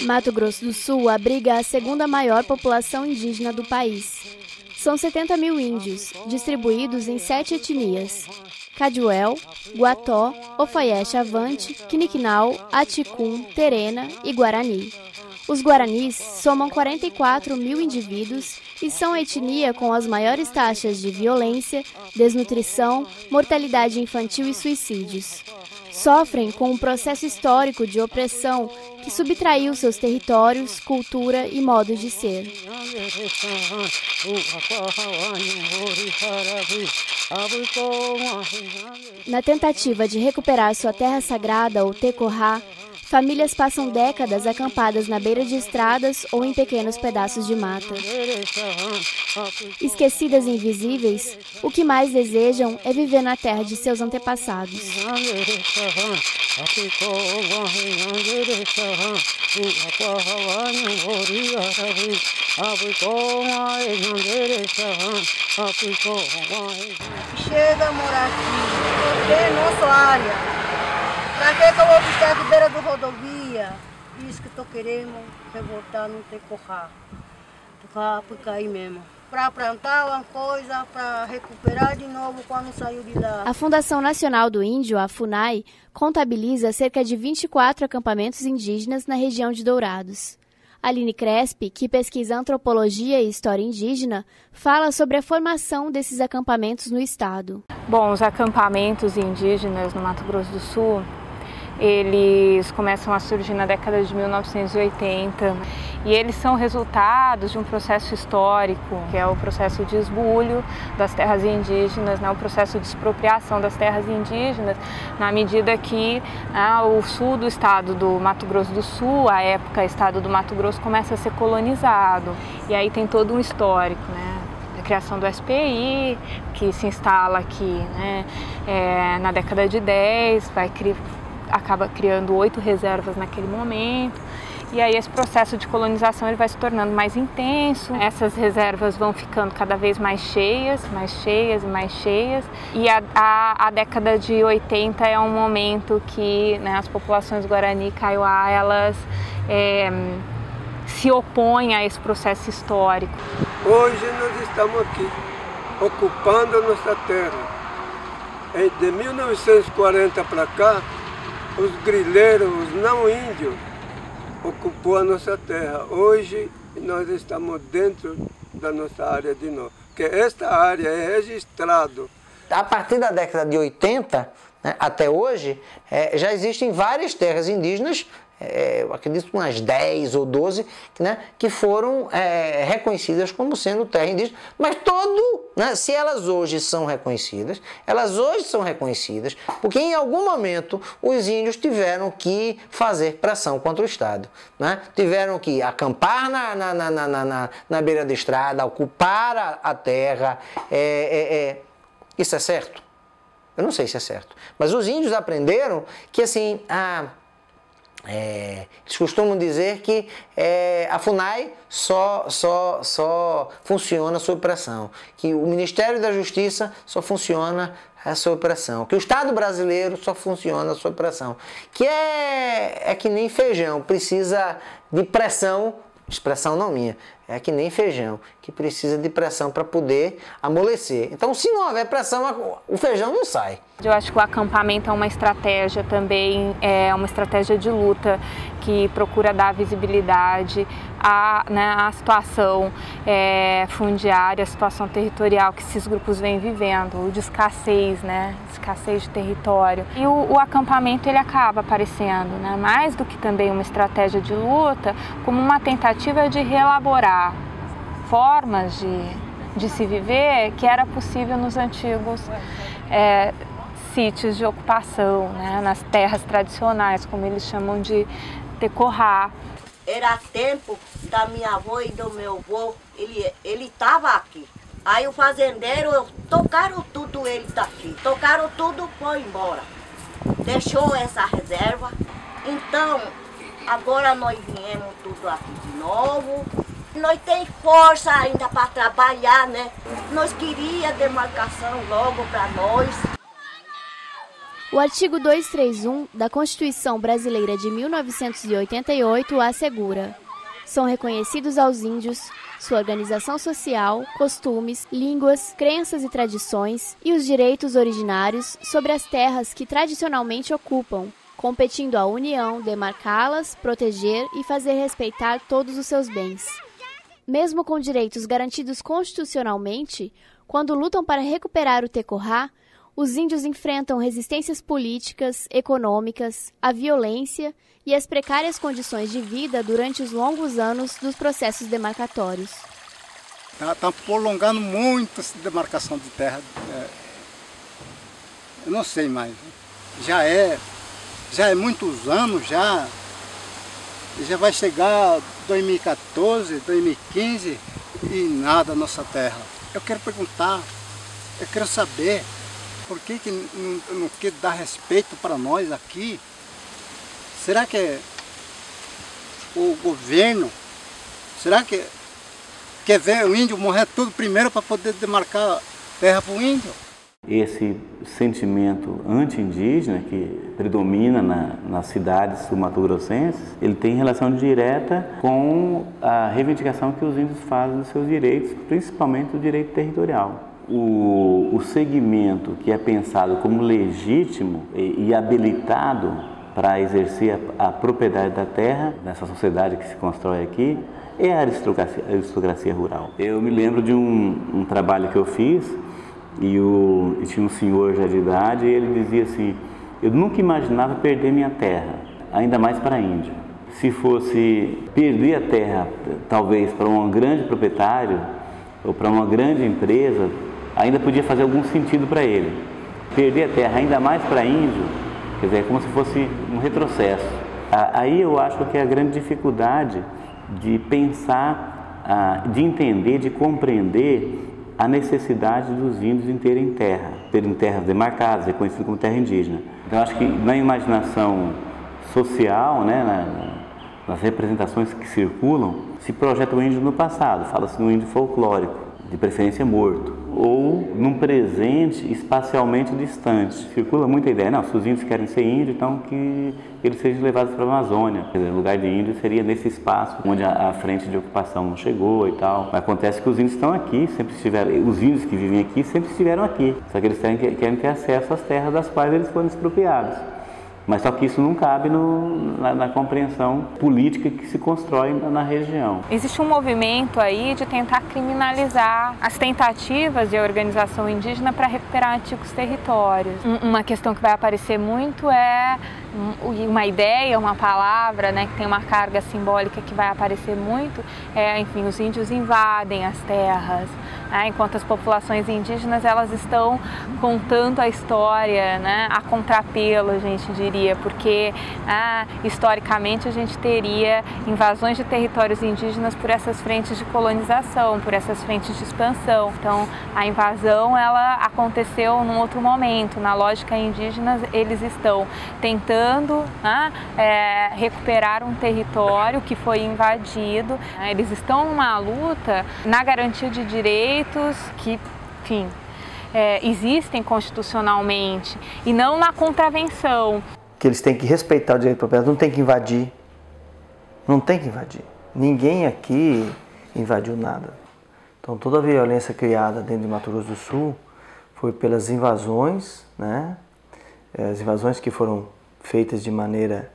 Mato Grosso do Sul abriga a segunda maior população indígena do país. São 70 mil índios, distribuídos em 7 etnias: Caduel, Guató, Ofaieche-Avante, Quiniquinau, Aticum, Terena e Guarani. Os Guaranis somam 44 mil indivíduos e são a etnia com as maiores taxas de violência, desnutrição, mortalidade infantil e suicídios. Sofrem com um processo histórico de opressão que subtraiu seus territórios, cultura e modos de ser. Na tentativa de recuperar sua terra sagrada, ou Tecorá, famílias passam décadas acampadas na beira de estradas ou em pequenos pedaços de mata. Esquecidas e invisíveis, o que mais desejam é viver na terra de seus antepassados. Chega a morar aqui, porque é nossa área. Pra que eu vou ficar de beira da rodovia? Isso que eu querendo é voltar no Tecorá. Porque aí mesmo. Para plantar uma coisa, para recuperar de novo quando saiu de lá. A Fundação Nacional do Índio, a FUNAI, contabiliza cerca de 24 acampamentos indígenas na região de Dourados. Aline Crespi, que pesquisa antropologia e história indígena, fala sobre a formação desses acampamentos no estado. Bom, os acampamentos indígenas no Mato Grosso do Sul, eles começam a surgir na década de 1980 e eles são resultados de um processo histórico, que é o processo de esbulho das terras indígenas, né, o processo de expropriação das terras indígenas, na medida que o sul do estado do Mato Grosso do Sul, à época estado do Mato Grosso, começa a ser colonizado. E aí tem todo um histórico, né? A criação do SPI, que se instala aqui, né, na década de 10, acaba criando 8 reservas naquele momento, e aí esse processo de colonização ele vai se tornando mais intenso, essas reservas vão ficando cada vez mais cheias, e mais cheias, e a década de 80 é um momento que, né, as populações Guarani e Kaiowá, elas se opõem a esse processo histórico. Hoje nós estamos aqui, ocupando a nossa terra. De 1940 para cá, os grileiros, os não índios, ocupou a nossa terra. Hoje nós estamos dentro da nossa área de novo, porque esta área é registrada. A partir da década de 80, né, até hoje, já existem várias terras indígenas, acredito umas 10 ou 12, né, que foram reconhecidas como sendo terra indígena, mas né, se elas hoje são reconhecidas, porque em algum momento os índios tiveram que fazer pressão contra o Estado, né? Tiveram que acampar na beira da estrada, ocupar a terra. Isso é certo? Eu não sei se é certo, mas os índios aprenderam que assim, eles costumam dizer que a FUNAI só funciona sob pressão, que o Ministério da Justiça só funciona sob pressão, que o Estado brasileiro só funciona sob pressão, que é que nem feijão, precisa de pressão, expressão não minha, é que nem feijão, que precisa de pressão para poder amolecer. Então, se não houver pressão, o feijão não sai. Eu acho que o acampamento é uma estratégia também, é uma estratégia de luta que procura dar visibilidade à situação fundiária, à situação territorial que esses grupos vêm vivendo, de escassez, né, escassez de território. E o acampamento ele acaba aparecendo, né, mais do que também uma estratégia de luta, como uma tentativa de reelaborar formas de se viver que era possível nos antigos sítios de ocupação, né, nas terras tradicionais, como eles chamam de Tecorá. Era tempo da minha avó e do meu avô, ele estava aqui. Aí o fazendeiro, tocaram tudo ele daqui, tocaram tudo, foi embora. Deixou essa reserva, então agora nós viemos tudo aqui de novo. Nós temos força ainda para trabalhar, né? Nós queríamos demarcação logo para nós. O artigo 231 da Constituição Brasileira de 1988 assegura: são reconhecidos aos índios sua organização social, costumes, línguas, crenças e tradições e os direitos originários sobre as terras que tradicionalmente ocupam, competindo à União demarcá-las, proteger e fazer respeitar todos os seus bens. Mesmo com direitos garantidos constitucionalmente, quando lutam para recuperar o Tecorá, os índios enfrentam resistências políticas, econômicas, a violência e as precárias condições de vida durante os longos anos dos processos demarcatórios. Está prolongando muito essa demarcação de terra. Eu não sei mais. Já é muitos anos já. Já vai chegar 2014, 2015 e nada nossa terra. Eu quero perguntar, eu quero saber por que não quer dar respeito para nós aqui. Será que o governo, será que quer ver o índio morrer tudo primeiro para poder demarcar terra para o índio? Esse sentimento anti-indígena que predomina nas cidades sul-mato-grossenses, ele tem relação direta com a reivindicação que os índios fazem dos seus direitos, principalmente o direito territorial. O segmento que é pensado como legítimo e habilitado para exercer a propriedade da terra, nessa sociedade que se constrói aqui, é a aristocracia rural. Eu me lembro de um trabalho que eu fiz, e tinha um senhor já de idade, e ele dizia assim: eu nunca imaginava perder minha terra, ainda mais para índio. Se fosse perder a terra, talvez para um grande proprietário ou para uma grande empresa, ainda podia fazer algum sentido para ele. Perder a terra, ainda mais para índio, quer dizer, é como se fosse um retrocesso. Aí eu acho que é a grande dificuldade de pensar, de entender, de compreender a necessidade dos índios em terem terras demarcadas, reconhecidas como terra indígena. Então, acho que na imaginação social, né, nas representações que circulam, se projeta o índio no passado, fala-se no índio folclórico, de preferência morto, ou num presente espacialmente distante. Circula muita ideia, não, se os índios querem ser índios, então que eles sejam levados para a Amazônia. Quer dizer, o lugar de índio seria nesse espaço onde a frente de ocupação não chegou e tal. Mas acontece que os índios estão aqui, sempre estiveram, os índios que vivem aqui sempre estiveram aqui. Só que eles querem ter acesso às terras das quais eles foram expropriados. Mas só que isso não cabe na compreensão política que se constrói na região. Existe um movimento aí de tentar criminalizar as tentativas de organização indígena para recuperar antigos territórios. Uma questão que vai aparecer muito é uma ideia, uma palavra, né, que tem uma carga simbólica que vai aparecer muito, enfim, os índios invadem as terras, né, enquanto as populações indígenas elas estão contando a história, né, a contrapelo, a gente diria, porque historicamente a gente teria invasões de territórios indígenas por essas frentes de colonização, por essas frentes de expansão. Então a invasão ela aconteceu num outro momento. Na lógica indígena eles estão tentando recuperar um território que foi invadido. Eles estão numa luta na garantia de direitos que, enfim, existem constitucionalmente e não na contravenção. Que eles têm que respeitar o direito de propriedade, não tem que invadir. Não tem que invadir. Ninguém aqui invadiu nada. Então toda a violência criada dentro de Mato Grosso do Sul foi pelas invasões, né? As invasões que foram feitas de maneira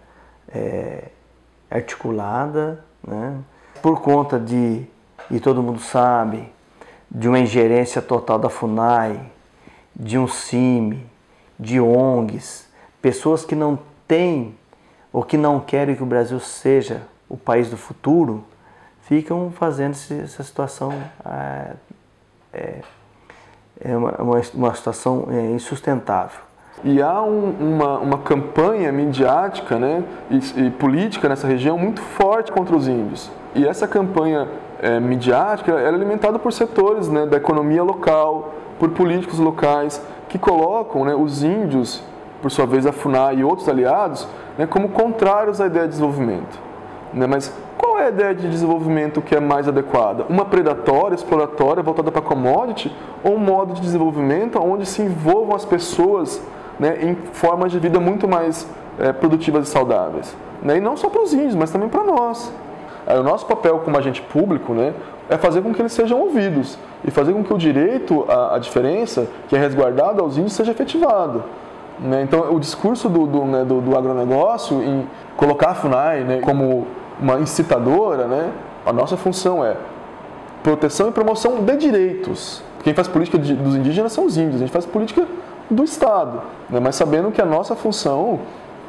articulada, né? Por conta e todo mundo sabe, de uma ingerência total da FUNAI, de um CIMI, de ONGs, pessoas que não têm ou que não querem que o Brasil seja o país do futuro, ficam fazendo essa situação, uma situação insustentável. E há uma campanha midiática, né, e política nessa região muito forte contra os índios. E essa campanha midiática é alimentada por setores, né, da economia local, por políticos locais, que colocam, né, os índios, por sua vez a FUNAI e outros aliados, né, como contrários à ideia de desenvolvimento. Né? Mas qual é a ideia de desenvolvimento que é mais adequada? Uma predatória, exploratória, voltada para commodity, ou um modo de desenvolvimento onde se envolvam as pessoas né, em formas de vida muito mais produtivas e saudáveis. Né? E não só para os índios, mas também para nós. O nosso papel como agente público, né, é fazer com que eles sejam ouvidos e fazer com que o direito à diferença, que é resguardado aos índios, seja efetivado. Né? Então, o discurso do agronegócio em colocar a FUNAI, né, como uma incitadora, né, a nossa função é proteção e promoção de direitos. Quem faz política dos indígenas são os índios, a gente faz política do Estado, né, mas sabendo que a nossa função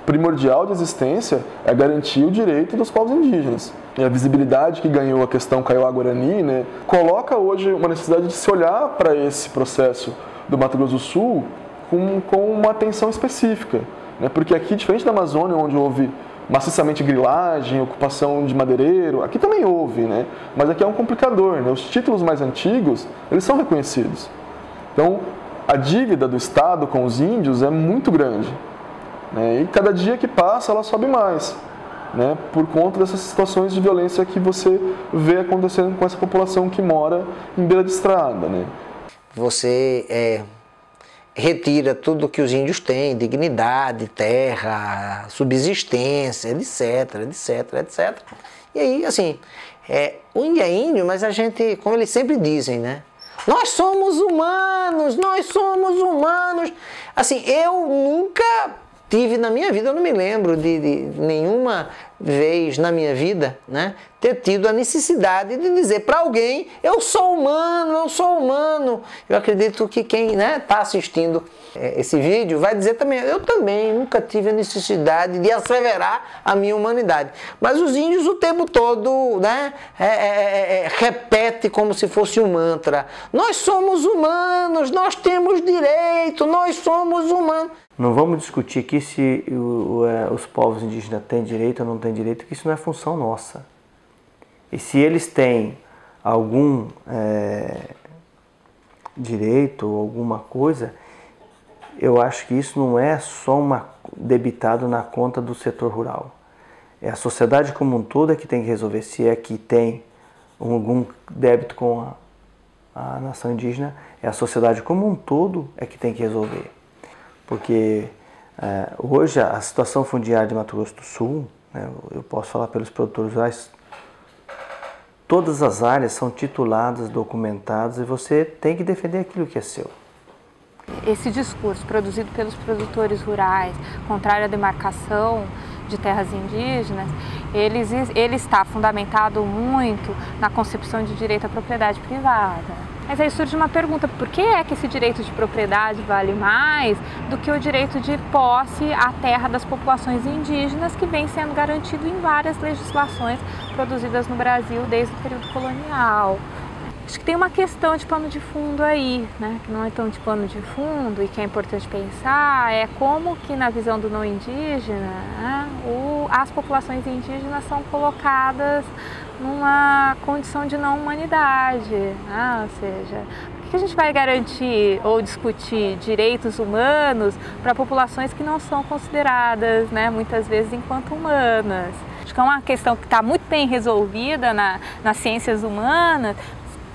primordial de existência é garantir o direito dos povos indígenas. E a visibilidade que ganhou a questão Kaiowá-Guarani, né, coloca hoje uma necessidade de se olhar para esse processo do Mato Grosso do Sul com uma atenção específica. Né, porque aqui, diferente da Amazônia, onde houve maciçamente grilagem, ocupação de madeireiro, aqui também houve, né, mas aqui é um complicador. Né, os títulos mais antigos, eles são reconhecidos. Então, a dívida do Estado com os índios é muito grande. Né, e cada dia que passa ela sobe mais, né, por conta dessas situações de violência que você vê acontecendo com essa população que mora em beira de estrada. Né. Você retira tudo que os índios têm, dignidade, terra, subsistência, etc, etc, etc. E aí, assim, o índio é índio, mas a gente, como eles sempre dizem, né, nós somos humanos, nós somos humanos. Assim, eu nunca tive na minha vida, eu não me lembro de nenhuma vez na minha vida, né, ter tido a necessidade de dizer para alguém, eu sou humano, eu sou humano. Eu acredito que quem está assistindo esse vídeo vai dizer também, eu também nunca tive a necessidade de asseverar a minha humanidade. Mas os índios o tempo todo, né, repete como se fosse um mantra, nós somos humanos, nós temos direito, nós somos humanos. Não vamos discutir aqui se os povos indígenas têm direito ou não têm direito, que isso não é função nossa. E se eles têm algum direito ou alguma coisa, eu acho que isso não é só debitado na conta do setor rural. É a sociedade como um todo que tem que resolver. Se é que tem algum débito com a nação indígena, é a sociedade como um todo que tem que resolver. Porque hoje a situação fundiária de Mato Grosso do Sul, né, eu posso falar pelos produtores rurais, todas as áreas são tituladas, documentadas e você tem que defender aquilo que é seu. Esse discurso produzido pelos produtores rurais, contrário à demarcação de terras indígenas, ele está fundamentado muito na concepção de direito à propriedade privada. Mas aí surge uma pergunta, por que é que esse direito de propriedade vale mais do que o direito de posse à terra das populações indígenas, que vem sendo garantido em várias legislações produzidas no Brasil desde o período colonial? Acho que tem uma questão de pano de fundo aí, né, que não é tão de pano de fundo e que é importante pensar, é como que na visão do não indígena, né, as populações indígenas são colocadas numa condição de não humanidade, né? Ou seja, por que a gente vai garantir ou discutir direitos humanos para populações que não são consideradas, né, muitas vezes enquanto humanas? Acho que é uma questão que está muito bem resolvida nas ciências humanas,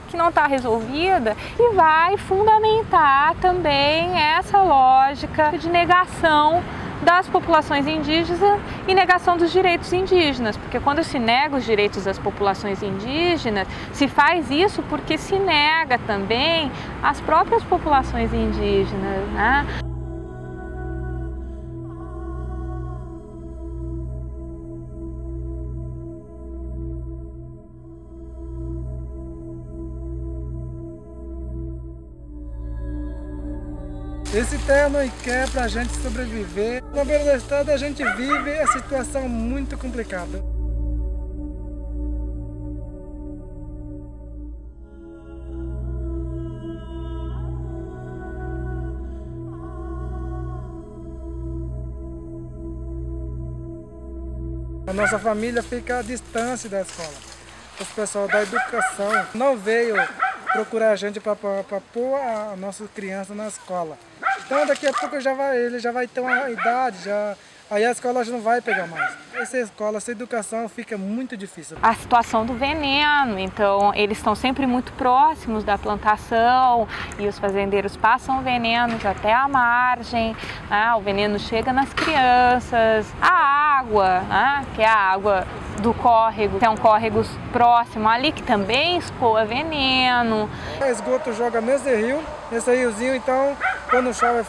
que não está resolvida e vai fundamentar também essa lógica de negação das populações indígenas e negação dos direitos indígenas, porque quando se nega os direitos das populações indígenas, se faz isso porque se nega também as próprias populações indígenas, né? Esse terra não quer para a gente sobreviver. Na beira da estrada a gente vive a situação muito complicada. A nossa família fica à distância da escola. O pessoal da educação não veio procurar a gente para pôr a nossa criança na escola. Então daqui a pouco ele já vai ter uma idade, já aí a escola já não vai pegar mais. Essa escola, essa educação fica muito difícil. A situação do veneno, então eles estão sempre muito próximos da plantação e os fazendeiros passam venenos até a margem, né? O veneno chega nas crianças, a água, né? Que é a água do córrego, tem um córrego próximo ali que também escoa veneno. O esgoto joga nesse riozinho, então quando chove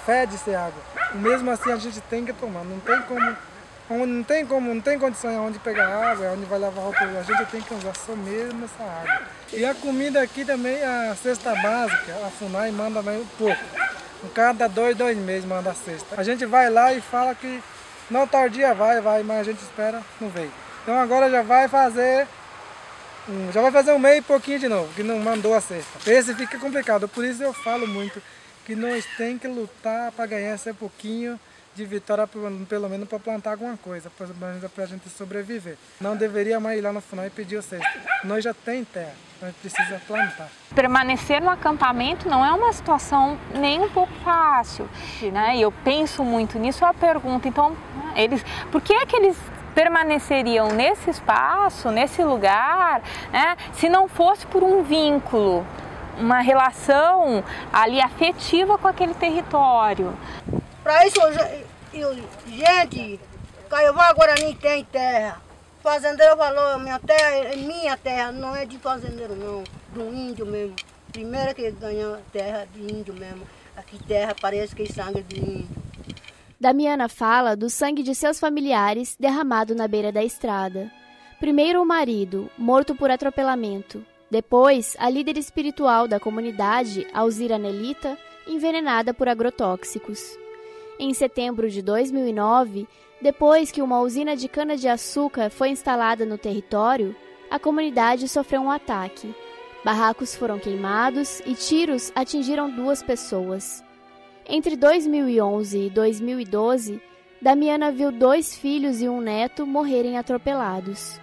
fede essa água. Mesmo assim a gente tem que tomar, não tem condições onde pegar água, onde vai lavar roupa, a gente tem que usar só mesmo essa água. E a comida aqui também, a cesta básica, a FUNAI manda um pouco. Cada 2 meses manda a cesta. A gente vai lá e fala que não tal dia vai, mas a gente espera, não vem. Então agora já vai fazer um mês e pouquinho de novo, que não mandou a cesta. Esse fica complicado, por isso eu falo muito que nós temos que lutar para ganhar esse pouquinho de vitória, pelo menos para plantar alguma coisa, para a gente sobreviver. Não deveria mais ir lá no FUNAI e pedir o cesto. Nós já tem terra, nós precisamos plantar. Permanecer no acampamento não é uma situação nem um pouco fácil, né? E eu penso muito nisso, eu pergunto, então, por que é que eles permaneceriam nesse espaço, nesse lugar, né, se não fosse por um vínculo, uma relação ali afetiva com aquele território? Para isso, gente, Caiová agora nem tem terra. Fazendeiro falou, minha terra é minha terra, não é de fazendeiro não, do índio mesmo. Primeiro que ganhou terra de índio mesmo. Aqui terra parece que é sangue de índio. Damiana fala do sangue de seus familiares derramado na beira da estrada. Primeiro o marido, morto por atropelamento. Depois, a líder espiritual da comunidade, Alzira Nelita, envenenada por agrotóxicos. Em setembro de 2009, depois que uma usina de cana-de-açúcar foi instalada no território, a comunidade sofreu um ataque. Barracos foram queimados e tiros atingiram 2 pessoas. Entre 2011 e 2012, Damiana viu 2 filhos e um neto morrerem atropelados.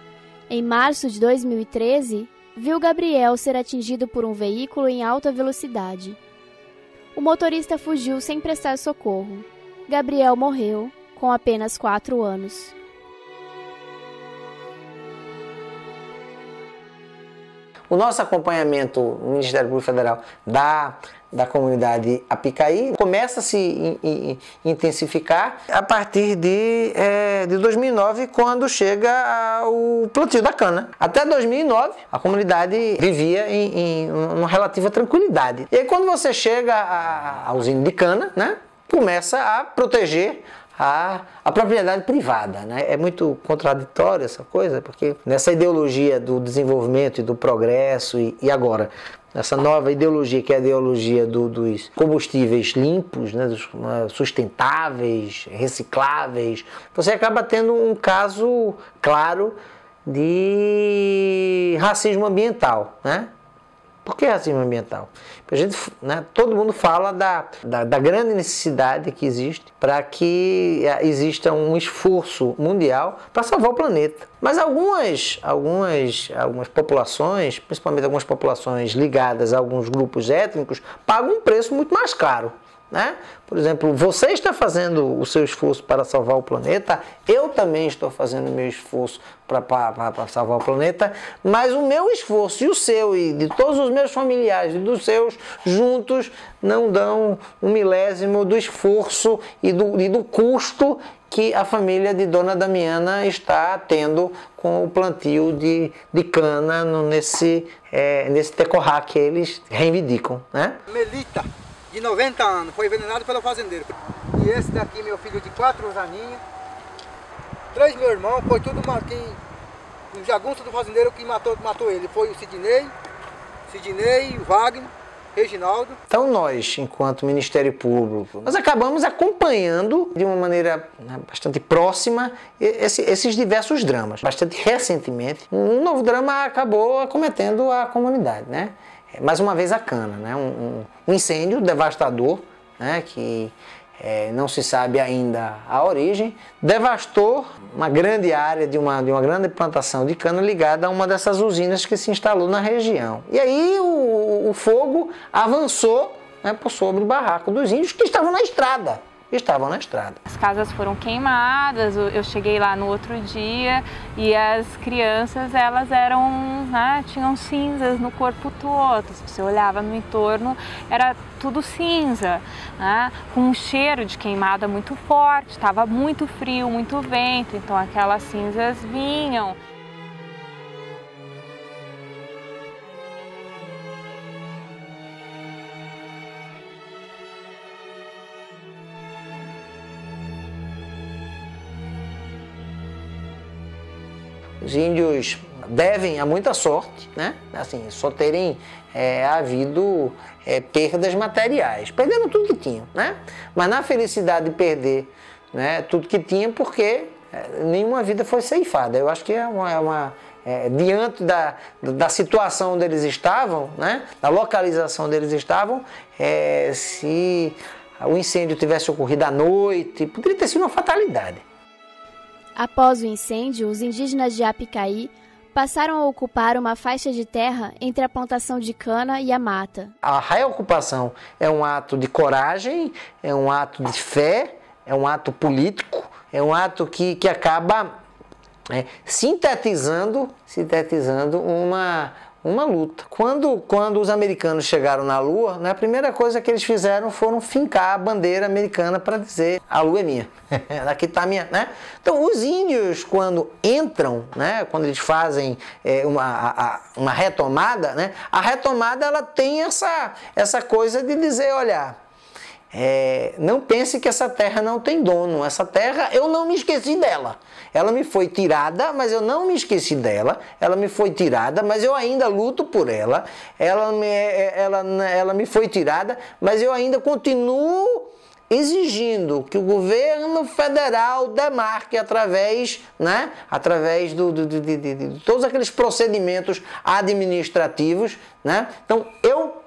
Em março de 2013, viu Gabriel ser atingido por um veículo em alta velocidade. O motorista fugiu sem prestar socorro. Gabriel morreu com apenas 4 anos. O nosso acompanhamento no Ministério Público Federal da comunidade Apicaí começa a se intensificar a partir de 2009, quando chega o plantio da cana. Até 2009, a comunidade vivia em uma relativa tranquilidade. E aí, quando você chega à usina de cana, né, começa a proteger a propriedade privada, né? É muito contraditório essa coisa, porque nessa ideologia do desenvolvimento e do progresso e agora essa nova ideologia, que é a ideologia dos combustíveis limpos, né, dos sustentáveis, recicláveis, você acaba tendo um caso claro de racismo ambiental, né? Por que racismo ambiental? Porque a gente, né, todo mundo fala da grande necessidade que existe para que exista um esforço mundial para salvar o planeta. Mas algumas populações, principalmente algumas populações ligadas a alguns grupos étnicos, pagam um preço muito mais caro, né? Por exemplo, você está fazendo o seu esforço para salvar o planeta, eu também estou fazendo o meu esforço para salvar o planeta, mas o meu esforço e o seu e de todos os meus familiares e dos seus juntos não dão 1/1000 do esforço e do custo que a família de Dona Damiana está tendo com o plantio de cana nesse tecorrá que eles reivindicam, né? Melita, de 90 anos, foi envenenado pelo fazendeiro. E esse daqui, meu filho de 4 aninhos, 3 meu irmão, foi tudo o jagunço do fazendeiro que matou ele. Foi o Sidney, o Wagner, Reginaldo. Então nós, enquanto Ministério Público, nós acabamos acompanhando de uma maneira bastante próxima esses diversos dramas. Bastante recentemente, um novo drama acabou acometendo a comunidade, né? Mais uma vez a cana, né? Um incêndio devastador, né? Que não se sabe ainda a origem, devastou uma grande área de uma grande plantação de cana ligada a uma dessas usinas que se instalou na região. E aí o fogo avançou, né, por sobre o barraco dos índios que estavam na estrada. estavam na estrada. As casas foram queimadas, eu cheguei lá no outro dia e as crianças, elas eram, né, tinham cinzas no corpo todo. Se você olhava no entorno, era tudo cinza, né, com um cheiro de queimada muito forte, estava muito frio, muito vento, então aquelas cinzas vinham. Os índios devem a muita sorte, né? Assim, só terem havido perdas materiais. Perderam tudo que tinham, né? Mas na felicidade de perder, né, tudo que tinha, porque nenhuma vida foi ceifada. Eu acho que diante da situação onde eles estavam, né, da localização onde eles estavam, se o incêndio tivesse ocorrido à noite, poderia ter sido uma fatalidade. Após o incêndio, os indígenas de Apicaí passaram a ocupar uma faixa de terra entre a plantação de cana e a mata. A reocupação é um ato de coragem, é um ato de fé, é um ato político, é um ato que acaba sintetizando uma luta. Quando os americanos chegaram na Lua, né, a primeira coisa que eles fizeram foram fincar a bandeira americana para dizer: a Lua é minha, aqui está a minha, né? Então os índios, quando entram, né, quando eles fazem uma retomada, né, a retomada ela tem essa coisa de dizer: olha, não pense que essa terra não tem dono, essa terra eu não me esqueci dela. Ela me foi tirada, mas eu não me esqueci dela. Ela me foi tirada, mas eu ainda luto por ela. Ela me foi tirada, mas eu ainda continuo exigindo que o governo federal demarque através de todos aqueles procedimentos administrativos, né? Então, eu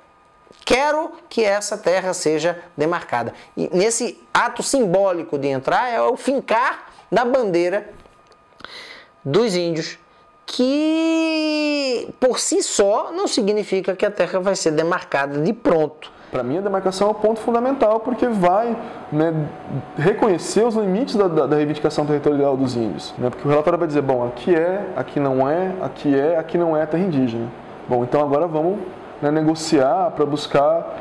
quero que essa terra seja demarcada. E nesse ato simbólico de entrar é o fincar da bandeira dos índios, que por si só não significa que a terra vai ser demarcada de pronto. Para mim, a demarcação é um ponto fundamental, porque vai, né, reconhecer os limites da reivindicação territorial dos índios. Né? Porque o relatório vai dizer: bom, aqui é, aqui não é, aqui não é terra indígena. Bom, então agora vamos, né, negociar para buscar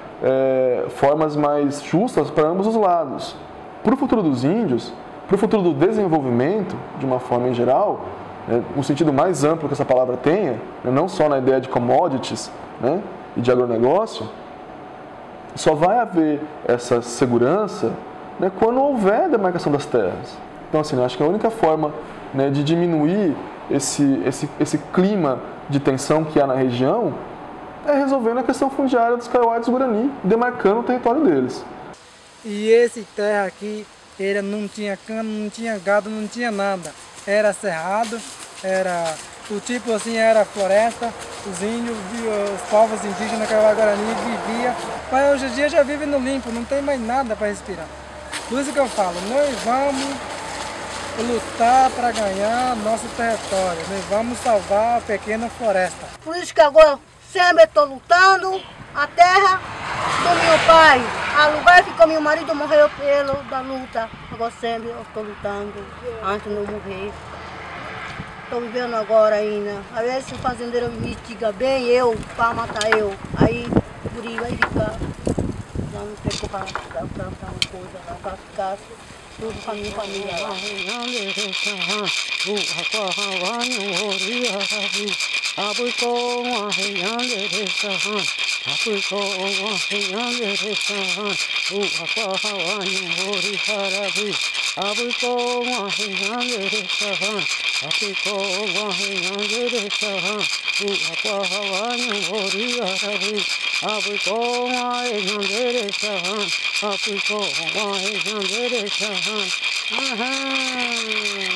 formas mais justas para ambos os lados. Para o futuro dos índios, para o futuro do desenvolvimento, de uma forma em geral, no sentido mais amplo que essa palavra tenha, não só na ideia de commodities, né, e de agronegócio, só vai haver essa segurança, né, quando houver demarcação das terras. Então, assim, eu acho que a única forma, né, de diminuir esse clima de tensão que há na região é resolvendo a questão fundiária dos Kaiowá e dos Guarani, demarcando o território deles. E esse terra aqui, ele não tinha cana, não tinha gado, não tinha nada. Era cerrado, era o tipo assim, era floresta. Os índios, os povos indígenas Kaiowá e Guarani viviam. Mas hoje em dia já vivem no limpo, não tem mais nada para respirar. Por isso que eu falo, nós vamos lutar para ganhar nosso território. Nós vamos salvar a pequena floresta. Por isso que agora sempre estou lutando a terra do meu pai. A lugar que meu marido morreu da luta. Agora sempre eu estou lutando antes de não morrer. Estou vivendo agora ainda. Às vezes o fazendeiro me instiga bem, eu, para matar eu. Aí o guri vai ficar. Já não tem como plantar uma coisa lá, para ficar tudo com a minha família lá. Aham.